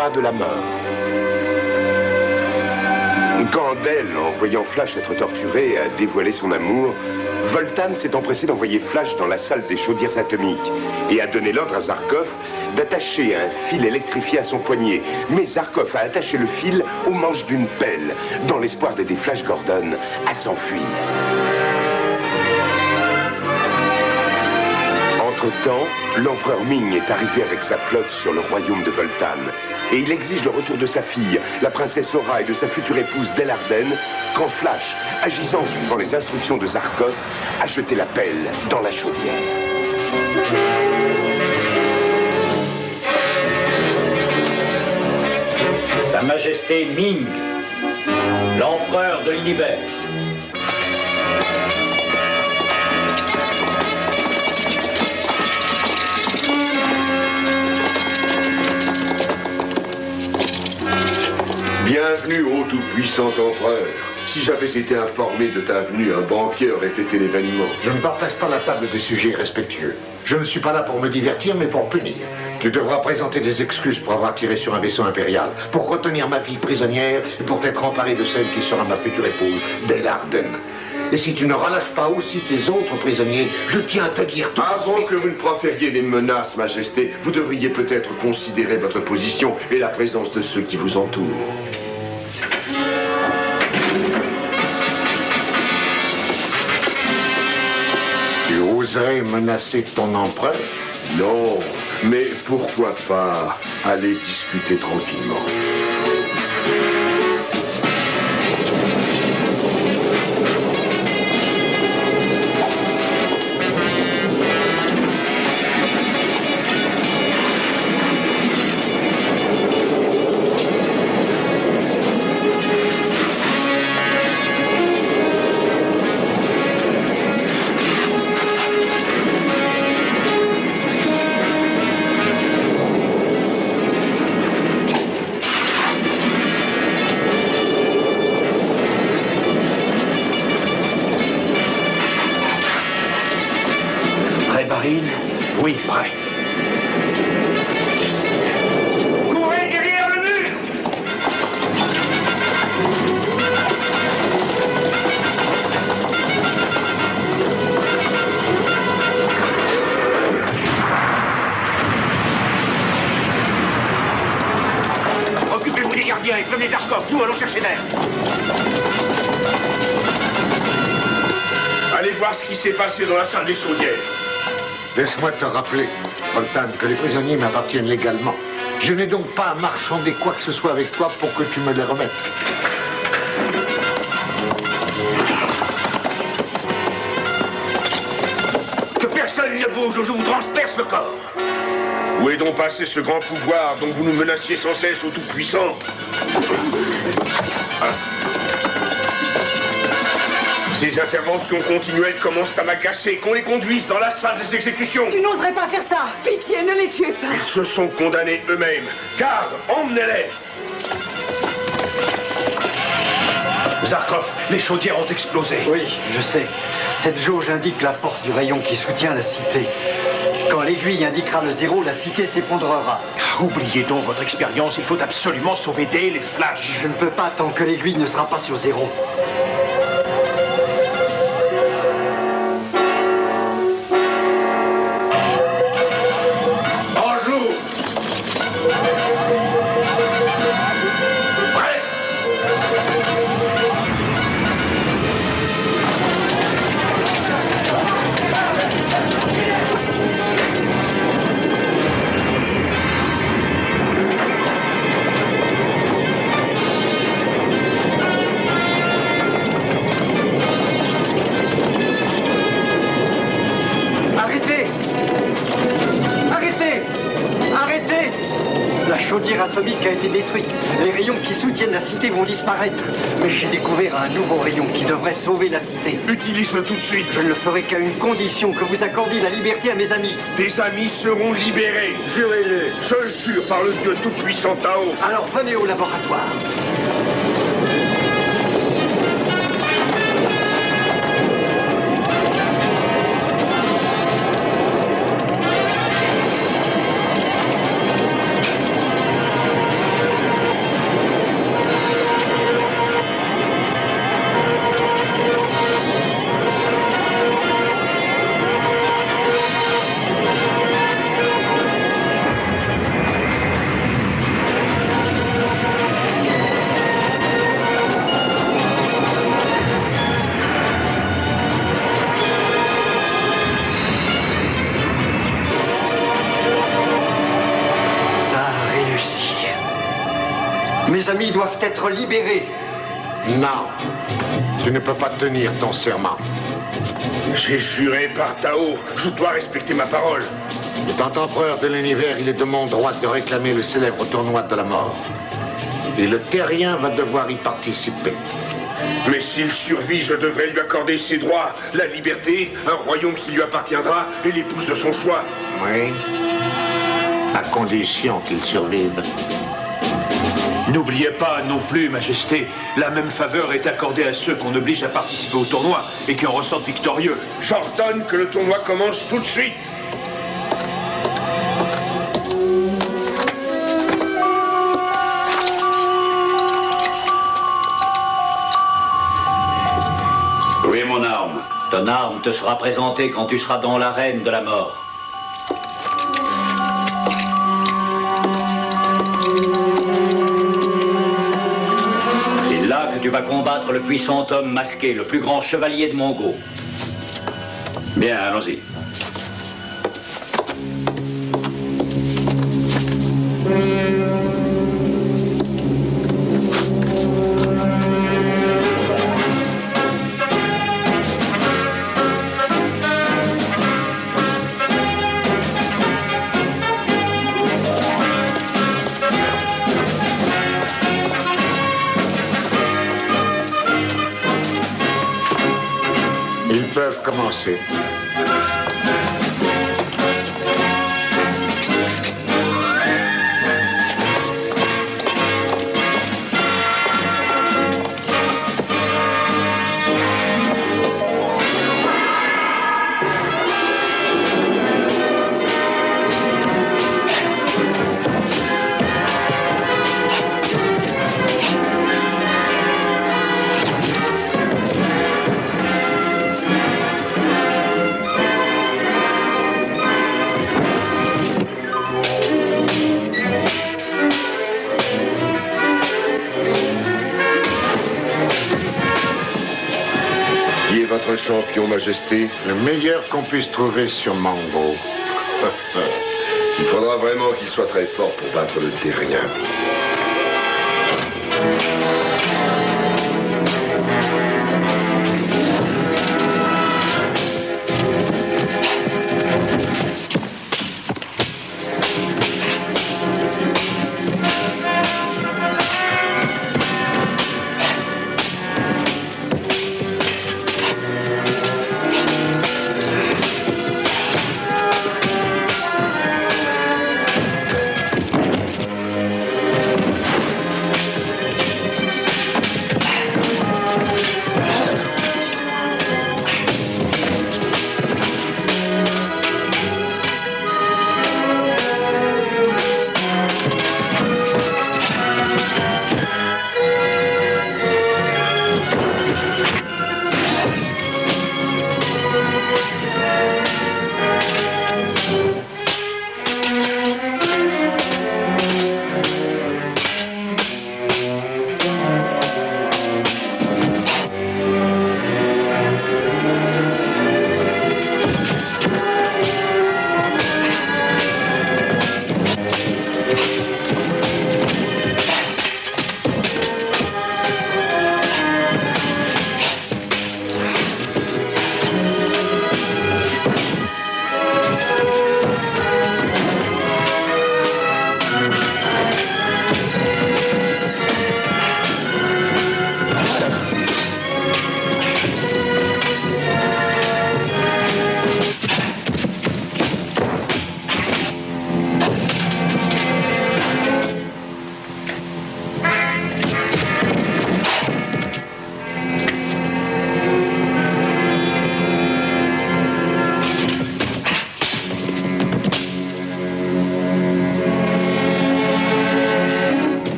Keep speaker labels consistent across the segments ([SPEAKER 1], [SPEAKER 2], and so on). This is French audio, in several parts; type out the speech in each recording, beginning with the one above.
[SPEAKER 1] noix de la mort. Quand Dell, en voyant Flash être torturé, a dévoilé son amour, Voltan s'est empressé d'envoyer Flash dans la salle des chaudières atomiques et a donné l'ordre à Zarkov d'attacher un fil électrifié à son poignet. Mais Zarkov a attaché le fil au manche d'une pelle, dans l'espoir d'aider Flash Gordon à s'enfuir. Entre-temps, l'empereur Ming est arrivé avec sa flotte sur le royaume de Voltan. Et il exige le retour de sa fille, la princesse Aura, et de sa future épouse Dell Arden, quand Flash, agissant suivant les instructions de Zarkov, a jeté la pelle dans la chaudière.
[SPEAKER 2] Sa Majesté Ming, l'empereur de l'univers.
[SPEAKER 3] Bienvenue, ô tout-puissant empereur. Si j'avais été informé de ta venue, un banquet aurait fêté l'événement.
[SPEAKER 4] Je ne partage pas la table des sujets respectueux. Je ne suis pas là pour me divertir, mais pour punir. Tu devras présenter des excuses pour avoir tiré sur un vaisseau impérial, pour retenir ma fille prisonnière et pour t'être emparé de celle qui sera ma future épouse, Dell Arden. Et si tu ne relâches pas aussi tes autres prisonniers, je tiens à te dire tout de suite...
[SPEAKER 3] Avant que vous ne profériez des menaces, Majesté, vous devriez peut-être considérer votre position et la présence de ceux qui vous entourent.
[SPEAKER 4] Tu oserais menacer ton empereur?
[SPEAKER 3] Non, mais pourquoi pas aller discuter tranquillement.
[SPEAKER 2] Oui, prêt. Courez derrière le mur! Occupez-vous des gardiens et prenez Zarkov. Nous allons chercher d'air.
[SPEAKER 3] Allez voir ce qui s'est passé dans la salle des chaudières.
[SPEAKER 4] Laisse-moi te rappeler, Voltan, que les prisonniers m'appartiennent légalement. Je n'ai donc pas à marchander quoi que ce soit avec toi pour que tu me les remettes.
[SPEAKER 3] Que personne ne bouge ou je vous transperce le corps. Où est donc passé ce grand pouvoir dont vous nous menaciez sans cesse au Tout-Puissant? Ces interventions continuelles commencent à m'agacer. Qu'on les conduise dans la salle des exécutions.
[SPEAKER 5] Tu n'oserais pas faire ça.
[SPEAKER 6] Pitié, ne les tuez pas.
[SPEAKER 3] Ils se sont condamnés eux-mêmes. Garde, emmenez-les.
[SPEAKER 2] Zarkov, les chaudières ont explosé.
[SPEAKER 7] Oui, je sais. Cette jauge indique la force du rayon qui soutient la cité. Quand l'aiguille indiquera le zéro, la cité s'effondrera.
[SPEAKER 2] Oubliez donc votre expérience, il faut absolument sauver Dale et Flash.
[SPEAKER 7] Je ne peux pas tant que l'aiguille ne sera pas sur zéro. La chaudière atomique a été détruite. Les rayons qui soutiennent la cité vont disparaître. Mais j'ai découvert un nouveau rayon qui devrait sauver la cité.
[SPEAKER 3] Utilise-le tout de suite.
[SPEAKER 7] Je ne le ferai qu'à une condition, que vous accordiez la liberté à mes amis.
[SPEAKER 3] Tes amis seront libérés.
[SPEAKER 7] Jurez-le.
[SPEAKER 3] Je jure par le Dieu tout-puissant Tao.
[SPEAKER 7] Alors venez au laboratoire. ennemis doivent être libérés.
[SPEAKER 4] Non, tu ne peux pas tenir ton serment.
[SPEAKER 3] J'ai juré par Tao, je dois respecter ma parole.
[SPEAKER 4] Étant empereur de l'univers, il est de mon droit de réclamer le célèbre tournoi de la mort. Et le terrien va devoir y participer.
[SPEAKER 3] Mais s'il survit, je devrais lui accorder ses droits, la liberté, un royaume qui lui appartiendra et l'épouse de son choix.
[SPEAKER 4] Oui, à condition qu'il survive.
[SPEAKER 2] N'oubliez pas non plus, Majesté, la même faveur est accordée à ceux qu'on oblige à participer au tournoi et qui en ressortent victorieux.
[SPEAKER 3] J'ordonne que le tournoi commence tout de suite.
[SPEAKER 5] Oui, mon arme. Ton arme te sera présentée quand tu seras dans l'arène de la mort. C'est là que tu vas combattre le puissant homme masqué, le plus grand chevalier de Mongo. Bien, allons-y.
[SPEAKER 4] Ils peuvent commencer.
[SPEAKER 3] Qui est votre champion, Majesté?
[SPEAKER 4] Le meilleur qu'on puisse trouver sur Mongo.
[SPEAKER 3] Il faudra vraiment qu'il soit très fort pour battre le terrien.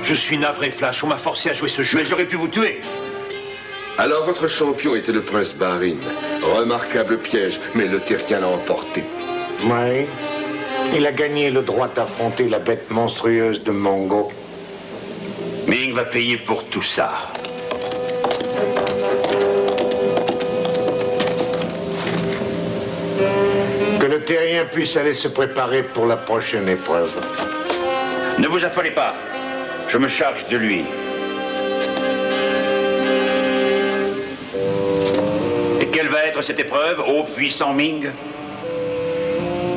[SPEAKER 2] Je suis navré, Flash. On m'a forcé à jouer ce jeu.
[SPEAKER 3] Mais j'aurais pu vous tuer. Alors votre champion était le prince Barin. Remarquable piège, mais le terrien l'a emporté.
[SPEAKER 4] Oui. Il a gagné le droit d'affronter la bête monstrueuse de Mongo.
[SPEAKER 5] Ming
[SPEAKER 2] va payer pour tout ça?
[SPEAKER 4] Que le terrien puisse aller se préparer pour la prochaine épreuve.
[SPEAKER 5] Ne vous affolez pas. Je me charge de lui. Et quelle va être cette épreuve, ô puissant Ming?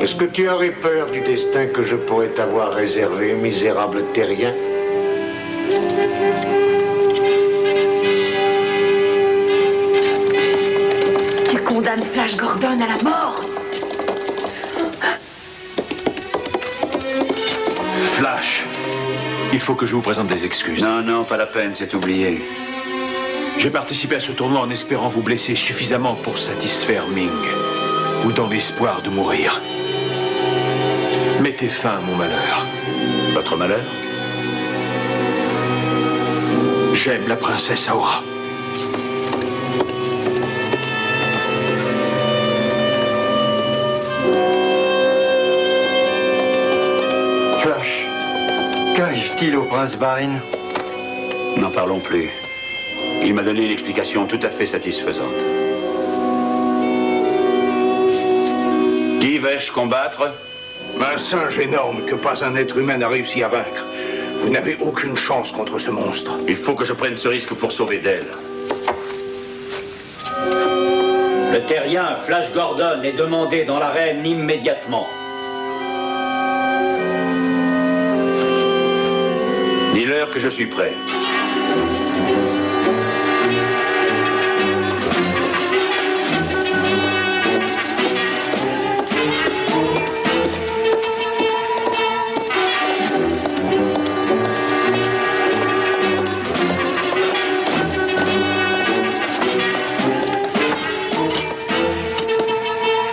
[SPEAKER 4] Est-ce que tu aurais peur du destin que je pourrais t'avoir réservé, misérable terrien?
[SPEAKER 6] Tu condamnes Flash Gordon à la mort?
[SPEAKER 2] Flash, il faut que je vous présente des excuses.
[SPEAKER 5] Non, non, pas la peine, c'est oublié.
[SPEAKER 2] J'ai participé à ce tournoi en espérant vous blesser suffisamment pour satisfaire Ming, ou dans l'espoir de mourir. Mettez fin à mon malheur.
[SPEAKER 5] Votre malheur?
[SPEAKER 2] J'aime la princesse Aura.
[SPEAKER 7] Flash, qu'arrive-t-il au prince Barin?
[SPEAKER 5] N'en parlons plus. Il m'a donné une explication tout à fait satisfaisante. Qui vais-je combattre?
[SPEAKER 3] Un singe énorme que pas un être humain n'a réussi à vaincre. Vous n'avez aucune chance contre ce monstre.
[SPEAKER 5] Il faut que je prenne ce risque pour sauver d'elle. Le terrien Flash Gordon est demandé dans l'arène immédiatement. Dis-leur que je suis prêt.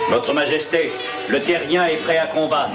[SPEAKER 5] Votre Majesté, le terrien est prêt à combattre.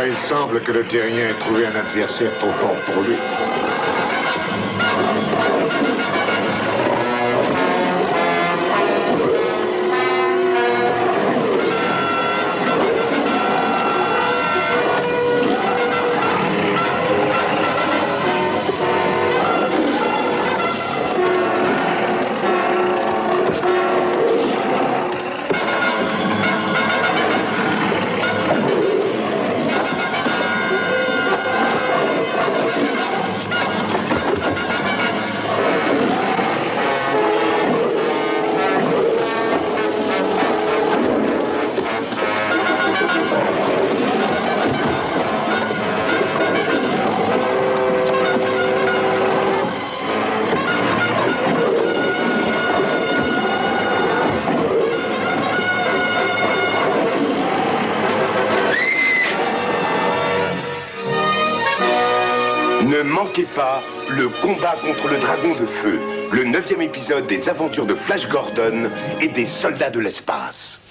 [SPEAKER 4] Il semble que le terrien ait trouvé un adversaire trop fort pour lui.
[SPEAKER 1] Ne manquez pas le combat contre le dragon de feu, le 9e épisode des aventures de Flash Gordon et des soldats de l'espace.